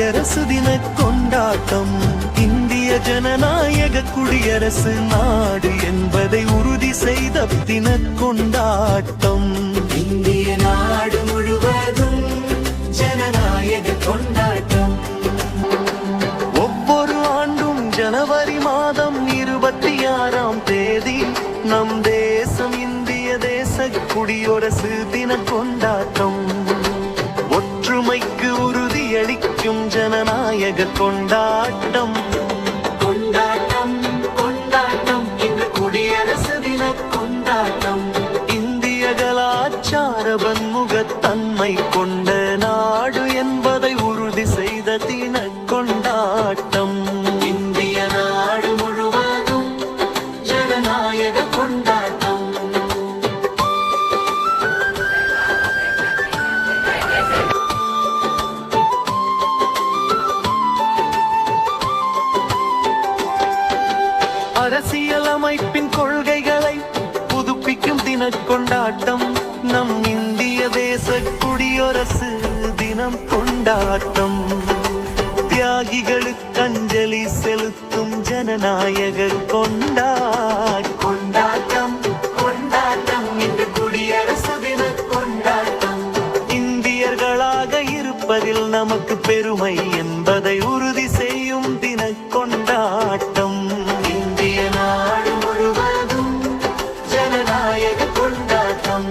குடியரசு தின கொண்டாட்டம். இந்திய ஜனநாயக குடியரசு நாடு என்பதை உறுதி செய்த தின கொண்டாட்டம். இந்திய நாடு முழுவதும் ஜனநாயக கொண்டாட்டம். ஒவ்வொரு ஆண்டும் ஜனவரி மாதம் 26ஆம் தேதி நம் தேசம் இந்திய தேச குடியரசு தின கொண்டாட்டம். ஒற்றுமைக்கு உறுதியளிக்கும் ஜனநாயக கொண்டாட்டம். கொண்டாட்டம் கொண்டாட்டம் இன்று குடியரசு தின கொண்டாட்டம். இந்திய கலாச்சார பன்முகத்தன்மை கொண்ட நாடு என்பதை உறுதி செய்த தின கொண்டாட்டம். இந்திய நாடு முழுவதும் ஜனநாயக கொண்டாட்டம். அரசியலமைப்பின் கொள்கைகளை புதுப்பிக்கும் தின கொண்டாட்டம். நம் இந்திய தேச குடியரசு தினம் கொண்டாட்டம். தியாகிகளுக்கு அஞ்சலி செலுத்தும் ஜனநாயக கொண்டாட்டம் கொண்டாட்டம் இன்று குடியரசு தின கொண்டாட்டம். இந்தியர்களாக இருப்பதில் நமக்கு பெருமை என்பதை உறுதி செய்யும் தின கொண்டாட்டம். இந்திய நாடு முழுவதும் ஜனநாயக கொண்டாட்டம்.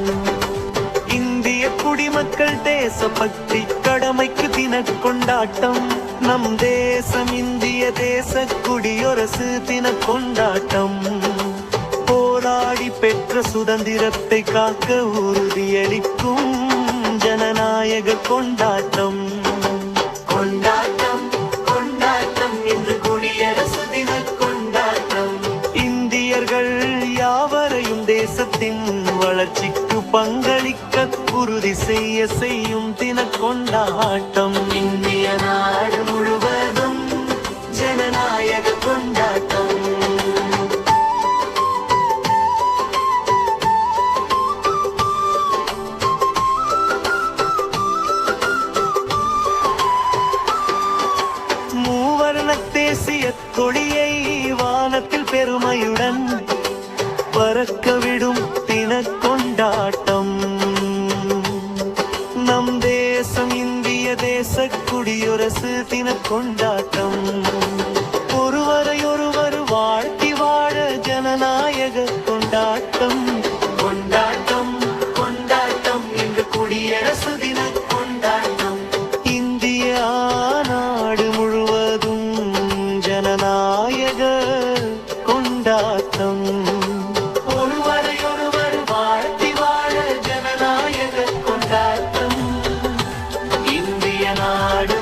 இந்திய குடிமக்கள் தேசபக்தி கடமைக்கு தின கொண்டாட்டம். நம் தேசம் இந்திய தேச குடியரசு தின கொண்டாட்டம். போராடி பெற்ற சுதந்திரத்தை காக்க உறுதியளிக்கும் ஜனநாயக கொண்டாட்டம். கொண்டாட்டம் கொண்டாட்டம் இன்று குடியரசு தின கொண்டாட்டம். இந்தியர்கள் யாவரையும் தேசத்தின் வளர்ச்சிக்கு பங்களிக்க உறுதி செய்யும் தின கொண்டாட்டம். இந்திய நாடு முழுவதும் ஜனநாயக கொண்டாட்டம். மூவர்ண தேசிய கொடியை வானத்தில் பெருமையுடன் பறக்கவிடும் தின கொண்டாட்டம். நம் தேசம் இந்திய தேச குடியரசு தின கொண்டாட்டம். ஒருவரை ஒருவர் வாழ்த்தி வாழ ஜனநாயக கொண்டாட்டம். கொண்டாட்டம் கொண்டாட்டம் இன்று குடியரசு தின கொண்டாட்டம். இந்திய நாடு முழுவதும் ஜனநாயக கொண்டாட்டம். ஒருவரை ஒருவர் வாழ்த்தி வாழ ஜனநாயக கொண்டாட்டம். இந்திய நாடு